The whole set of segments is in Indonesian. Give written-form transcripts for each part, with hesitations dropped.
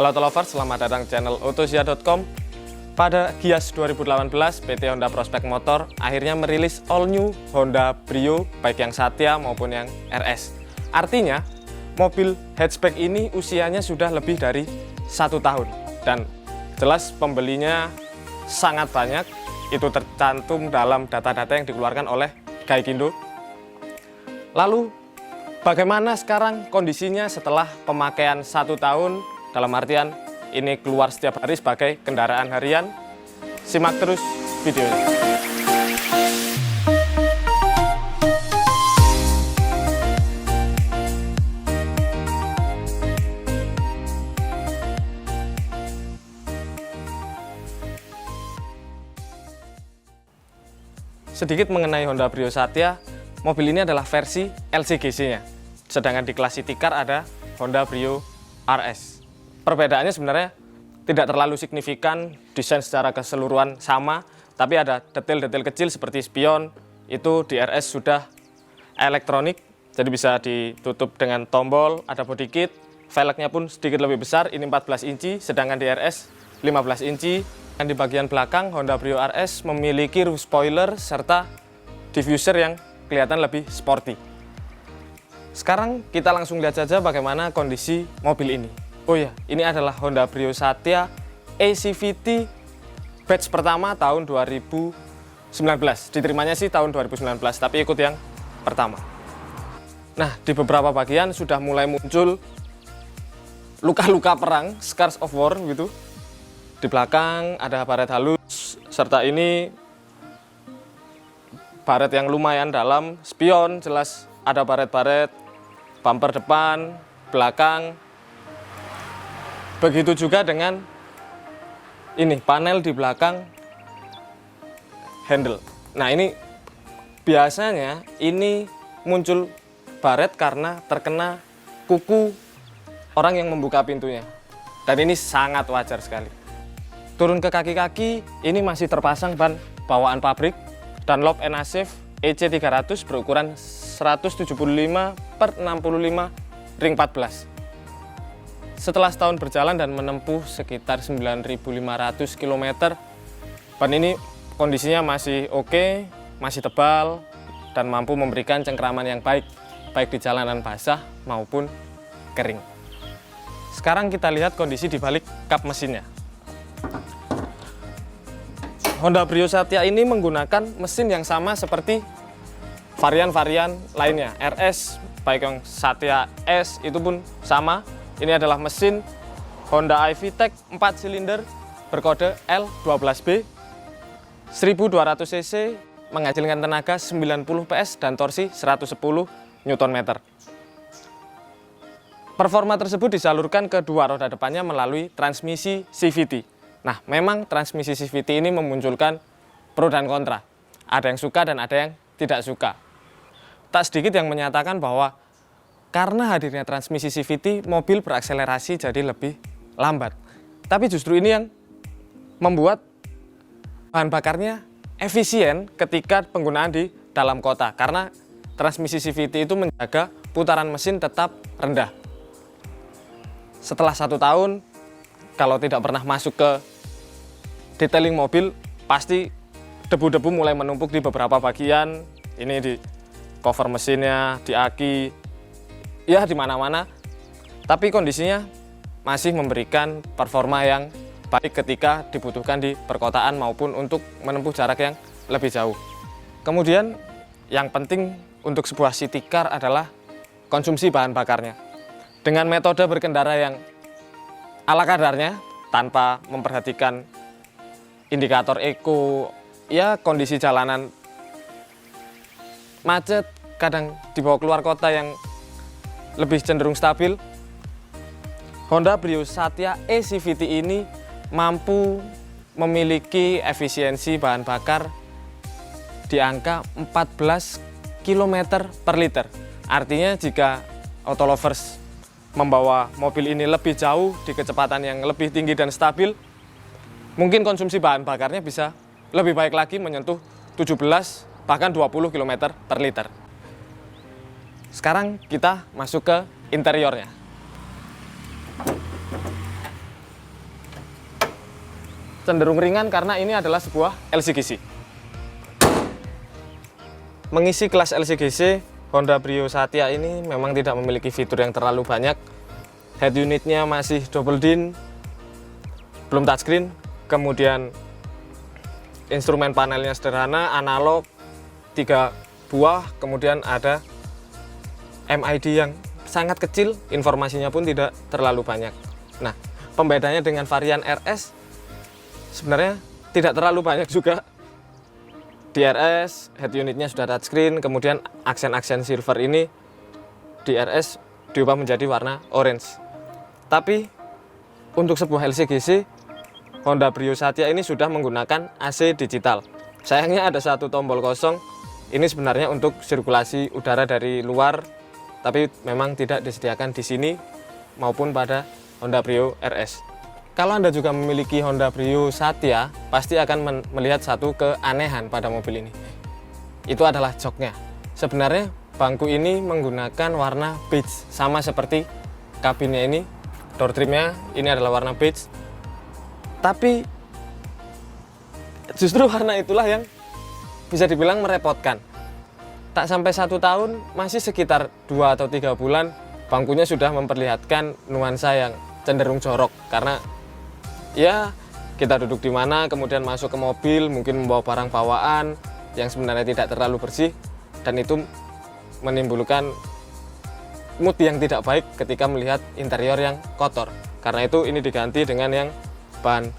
Halo Lovers, selamat datang channel Autosia.com. Pada Gias 2018, PT Honda Prospect Motor akhirnya merilis all new Honda Brio, baik yang Satya maupun yang RS. Artinya, mobil hatchback ini usianya sudah lebih dari 1 tahun. Dan jelas pembelinya sangat banyak, itu tercantum dalam data-data yang dikeluarkan oleh Gaikindo. Lalu, bagaimana sekarang kondisinya setelah pemakaian 1 tahun? Dalam artian, ini keluar setiap hari sebagai kendaraan harian. Simak terus videonya. Sedikit mengenai Honda Brio Satya, mobil ini adalah versi LCGC-nya. Sedangkan di kelas City Car ada Honda Brio RS. Perbedaannya sebenarnya tidak terlalu signifikan, desain secara keseluruhan sama, tapi ada detail-detail kecil seperti spion, itu di RS sudah elektronik, jadi bisa ditutup dengan tombol, ada body kit, velgnya pun sedikit lebih besar, ini 14 inci, sedangkan di RS 15 inci. Dan di bagian belakang, Honda Brio RS memiliki roof spoiler serta diffuser yang kelihatan lebih sporty. Sekarang kita langsung lihat saja bagaimana kondisi mobil ini. Oh ya, ini adalah Honda Brio Satya ACVT batch pertama tahun 2019. Diterimanya sih tahun 2019, tapi ikut yang pertama. Nah, di beberapa bagian sudah mulai muncul luka-luka perang, scars of war gitu. Di belakang ada baret halus, serta ini baret yang lumayan dalam, spion jelas ada baret-baret, bumper depan, belakang. Begitu juga dengan ini, panel di belakang handle. Nah, ini biasanya ini muncul baret karena terkena kuku orang yang membuka pintunya. Dan ini sangat wajar sekali. Turun ke kaki-kaki, ini masih terpasang ban bawaan pabrik Dunlop NASIF EC300 berukuran 175/65 ring 14. Setelah setahun berjalan dan menempuh sekitar 9.500 km, ban ini kondisinya masih oke, masih tebal, dan mampu memberikan cengkraman yang baik di jalanan basah maupun kering. Sekarang kita lihat kondisi di balik kap mesinnya. Honda Brio Satya ini menggunakan mesin yang sama seperti varian-varian lainnya. RS, baik yang Satya S itu pun sama. Ini adalah mesin Honda iVTEC 4 silinder berkode L12B, 1200 cc, menghasilkan tenaga 90 PS dan torsi 110 Nm. Performa tersebut disalurkan ke dua roda depannya melalui transmisi CVT. Nah, memang transmisi CVT ini memunculkan pro dan kontra. Ada yang suka dan ada yang tidak suka. Tak sedikit yang menyatakan bahwa karena hadirnya transmisi CVT, mobil berakselerasi jadi lebih lambat. Tapi justru ini yang membuat bahan bakarnya efisien ketika penggunaan di dalam kota. Karena transmisi CVT itu menjaga putaran mesin tetap rendah. Setelah 1 tahun, kalau tidak pernah masuk ke detailing mobil, pasti debu-debu mulai menumpuk di beberapa bagian. Ini di cover mesinnya, di aki, ya di mana-mana, tapi kondisinya masih memberikan performa yang baik ketika dibutuhkan di perkotaan maupun untuk menempuh jarak yang lebih jauh. Kemudian yang penting untuk sebuah city car adalah konsumsi bahan bakarnya. Dengan metode berkendara yang ala kadarnya, tanpa memperhatikan indikator eko, ya kondisi jalanan macet, kadang dibawa keluar kota yang lebih cenderung stabil, Honda Brio Satya ACVT ini mampu memiliki efisiensi bahan bakar di angka 14 km per liter. Artinya jika autolovers membawa mobil ini lebih jauh di kecepatan yang lebih tinggi dan stabil, mungkin konsumsi bahan bakarnya bisa lebih baik lagi menyentuh 17 bahkan 20 km per liter. Sekarang kita masuk ke interiornya. cenderung ringan karena ini adalah sebuah LCGC. Mengisi kelas LCGC, Honda Brio Satya ini memang tidak memiliki fitur yang terlalu banyak. Head unitnya masih double din, belum touchscreen, kemudian instrumen panelnya sederhana, analog, 3 buah, kemudian ada MID yang sangat kecil, informasinya pun tidak terlalu banyak. Nah, pembedanya dengan varian RS sebenarnya tidak terlalu banyak juga. Di RS, head unitnya sudah touchscreen, kemudian aksen-aksen silver ini di RS diubah menjadi warna orange. Tapi untuk sebuah LCGC, Honda Brio Satya ini sudah menggunakan AC digital. Sayangnya ada satu tombol kosong, ini sebenarnya untuk sirkulasi udara dari luar, tapi memang tidak disediakan di sini maupun pada Honda Brio RS. Kalau Anda juga memiliki Honda Brio Satya, pasti akan melihat satu keanehan pada mobil ini. Itu adalah joknya. Sebenarnya bangku ini menggunakan warna beige, sama seperti kabinnya ini. Door trimnya ini adalah warna beige. Tapi justru warna itulah yang bisa dibilang merepotkan. Tak sampai 1 tahun, masih sekitar 2 atau 3 bulan, bangkunya sudah memperlihatkan nuansa yang cenderung jorok. Karena ya kita duduk di mana, kemudian masuk ke mobil, mungkin membawa barang bawaan yang sebenarnya tidak terlalu bersih, dan itu menimbulkan mood yang tidak baik ketika melihat interior yang kotor. Karena itu ini diganti dengan yang bahan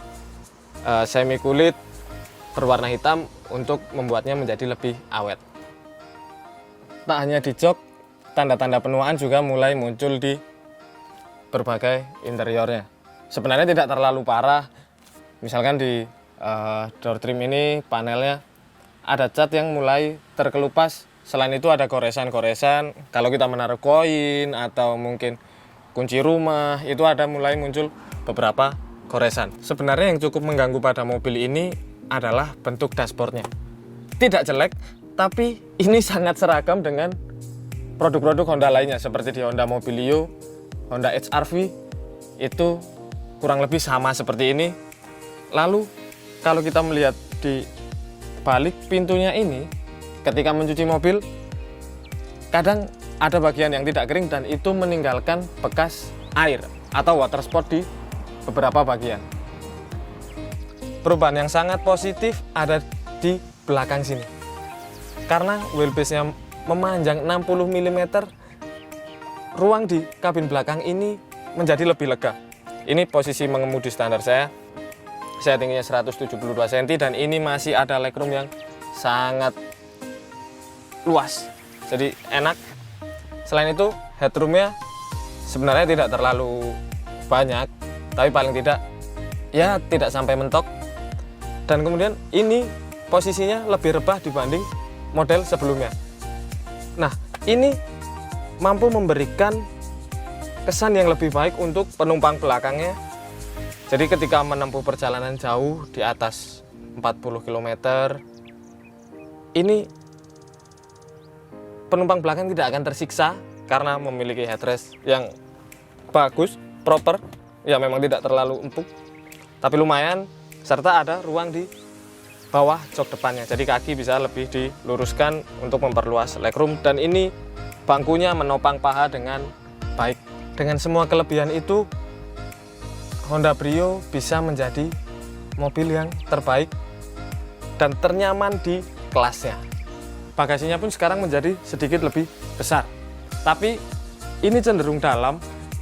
semi kulit berwarna hitam untuk membuatnya menjadi lebih awet. Tak hanya di jok, tanda-tanda penuaan juga mulai muncul di berbagai interiornya. Sebenarnya tidak terlalu parah. Misalkan di door trim ini panelnya ada cat yang mulai terkelupas. Selain itu ada goresan-goresan. Kalau kita menaruh koin atau mungkin kunci rumah, itu ada mulai muncul beberapa goresan. Sebenarnya yang cukup mengganggu pada mobil ini adalah bentuk dashboardnya. Tidak jelek, tapi ini sangat seragam dengan produk-produk Honda lainnya seperti di Honda Mobilio, Honda HR-V, itu kurang lebih sama seperti ini. Lalu kalau kita melihat di balik pintunya ini, ketika mencuci mobil, kadang ada bagian yang tidak kering dan itu meninggalkan bekas air atau water spot di beberapa bagian. Perubahan yang sangat positif ada di belakang sini. Karena wheelbase-nya memanjang 60 mm, ruang di kabin belakang ini menjadi lebih lega. Ini posisi mengemudi standar saya tingginya 172 cm dan ini masih ada legroom yang sangat luas. Jadi enak. Selain itu headroomnya sebenarnya tidak terlalu banyak, tapi paling tidak ya tidak sampai mentok. Dan kemudian ini posisinya lebih rebah dibanding model sebelumnya. Nah, ini mampu memberikan kesan yang lebih baik untuk penumpang belakangnya. Jadi ketika menempuh perjalanan jauh di atas 40 km, ini penumpang belakang tidak akan tersiksa karena memiliki headrest yang bagus, proper. Ya memang tidak terlalu empuk, tapi lumayan, serta ada ruang di bawah jok depannya, jadi kaki bisa lebih diluruskan untuk memperluas legroom. Dan ini bangkunya menopang paha dengan baik. Dengan semua kelebihan itu, Honda Brio bisa menjadi mobil yang terbaik dan ternyaman di kelasnya. Bagasinya pun sekarang menjadi sedikit lebih besar, tapi ini cenderung dalam.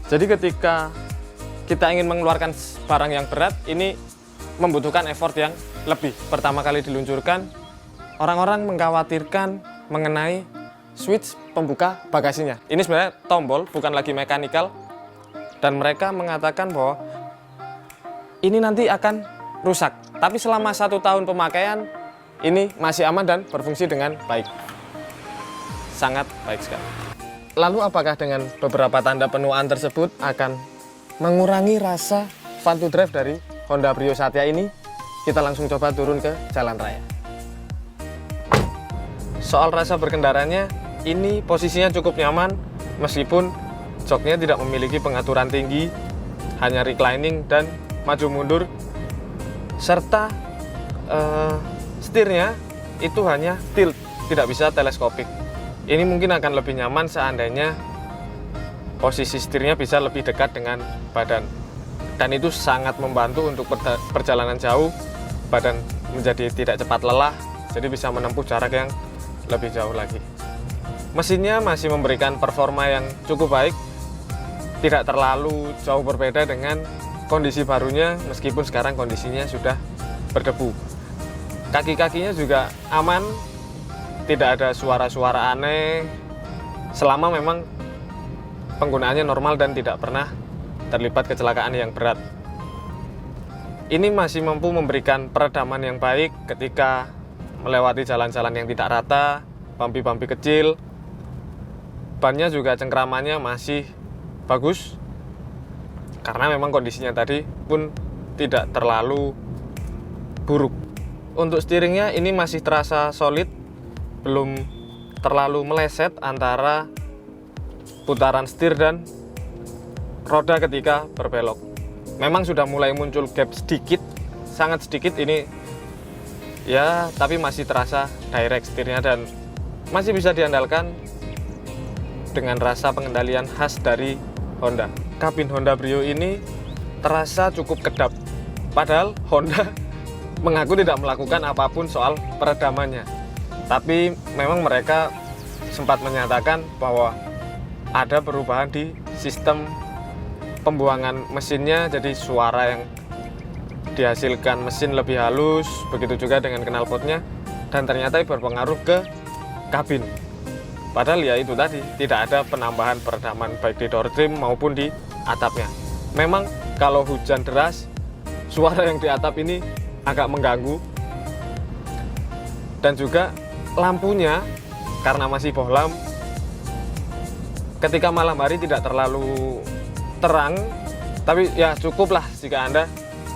Jadi ketika kita ingin mengeluarkan barang yang berat, ini membutuhkan effort yang lebih. Pertama kali diluncurkan, orang-orang mengkhawatirkan mengenai switch pembuka bagasinya. Ini sebenarnya tombol, bukan lagi mekanikal, dan mereka mengatakan bahwa ini nanti akan rusak. Tapi selama 1 tahun pemakaian, ini masih aman dan berfungsi dengan baik. Sangat baik sekali. Lalu apakah dengan beberapa tanda penuaan tersebut akan mengurangi rasa fun to drive dari Honda Brio Satya ini? Kita langsung coba turun ke jalan raya. Soal rasa berkendaranya, ini posisinya cukup nyaman meskipun joknya tidak memiliki pengaturan tinggi, hanya reclining dan maju mundur serta setirnya itu hanya tilt, tidak bisa teleskopik. Ini mungkin akan lebih nyaman seandainya posisi setirnya bisa lebih dekat dengan badan, dan itu sangat membantu untuk perjalanan jauh. Badan menjadi tidak cepat lelah, jadi bisa menempuh jarak yang lebih jauh lagi. Mesinnya masih memberikan performa yang cukup baik, tidak terlalu jauh berbeda dengan kondisi barunya, meskipun sekarang kondisinya sudah berdebu. Kaki-kakinya juga aman, tidak ada suara-suara aneh, selama memang penggunaannya normal dan tidak pernah terlibat kecelakaan yang berat. Ini masih mampu memberikan peredaman yang baik ketika melewati jalan-jalan yang tidak rata, bumpy-bumpy kecil. Bannya juga cengkramannya masih bagus, karena memang kondisinya tadi pun tidak terlalu buruk. Untuk steeringnya ini masih terasa solid, belum terlalu meleset antara putaran setir dan roda ketika berbelok. Memang sudah mulai muncul gap sedikit, sangat sedikit ini ya, tapi masih terasa direct setirnya dan masih bisa diandalkan dengan rasa pengendalian khas dari Honda. Kabin Honda Brio ini terasa cukup kedap, padahal Honda mengaku tidak melakukan apapun soal peredamannya. Tapi memang mereka sempat menyatakan bahwa ada perubahan di sistem pembuangan mesinnya, jadi suara yang dihasilkan mesin lebih halus, begitu juga dengan knalpotnya, dan ternyata berpengaruh ke kabin. Padahal ya itu tadi, tidak ada penambahan peredaman baik di door trim maupun di atapnya. Memang kalau hujan deras, suara yang di atap ini agak mengganggu, dan juga lampunya karena masih bohlam, ketika malam hari tidak terlalu terang, tapi ya cukuplah jika Anda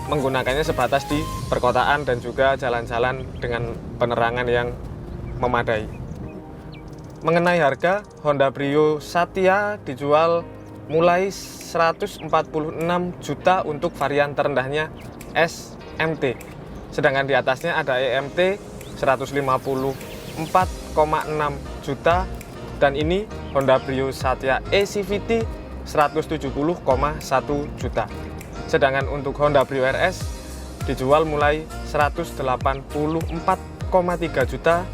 menggunakannya sebatas di perkotaan dan juga jalan-jalan dengan penerangan yang memadai. Mengenai harga, Honda Brio Satya dijual mulai 146 juta untuk varian terendahnya SMT. Sedangkan di atasnya ada EMT 154,6 juta, dan ini Honda Brio Satya eCVT 170,1 juta. Sedangkan untuk Honda Brio RS dijual mulai 184,3 juta,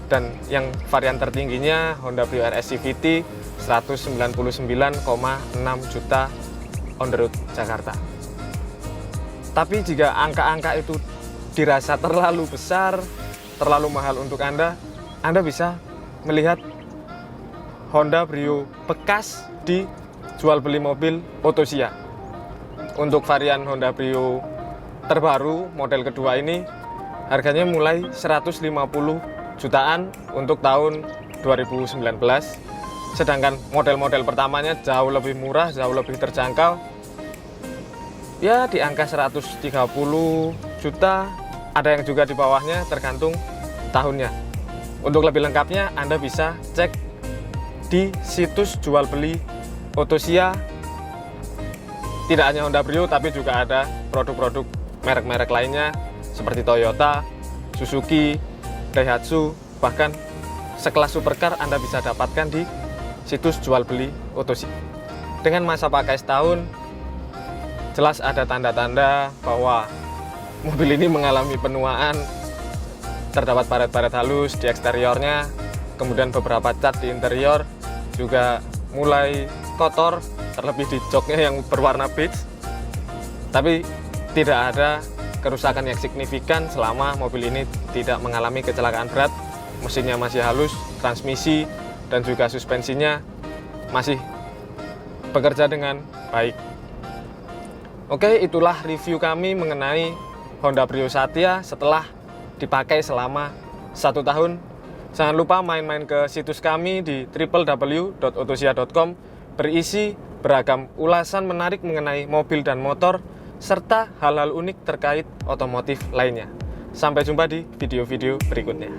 dan yang varian tertingginya Honda Brio RS CVT 199,6 juta on the road Jakarta. Tapi jika angka-angka itu dirasa terlalu besar, terlalu mahal untuk Anda bisa melihat Honda Brio bekas di jual beli mobil Ottosia. Untuk varian Honda Brio terbaru model kedua ini harganya mulai 150 jutaan untuk tahun 2019. Sedangkan model-model pertamanya jauh lebih murah, jauh lebih terjangkau. Ya di angka 130 juta, ada yang juga di bawahnya tergantung tahunnya. Untuk lebih lengkapnya Anda bisa cek di situs jual beli Ottosia. Tidak hanya Honda Brio, tapi juga ada produk-produk merek-merek lainnya seperti Toyota, Suzuki, Daihatsu, bahkan sekelas supercar Anda bisa dapatkan di situs jual beli Ottosia. Dengan masa pakai setahun, jelas ada tanda-tanda bahwa mobil ini mengalami penuaan. Terdapat baret-baret halus di eksteriornya, kemudian beberapa cat di interior juga mulai kotor, terlebih di joknya yang berwarna beige. Tapi tidak ada kerusakan yang signifikan selama mobil ini tidak mengalami kecelakaan berat. Mesinnya masih halus, transmisi dan juga suspensinya masih bekerja dengan baik. Oke, itulah review kami mengenai Honda Brio Satya setelah dipakai selama 1 tahun. Jangan lupa main-main ke situs kami di www.ottosia.com, berisi beragam ulasan menarik mengenai mobil dan motor, serta hal-hal unik terkait otomotif lainnya. Sampai jumpa di video-video berikutnya.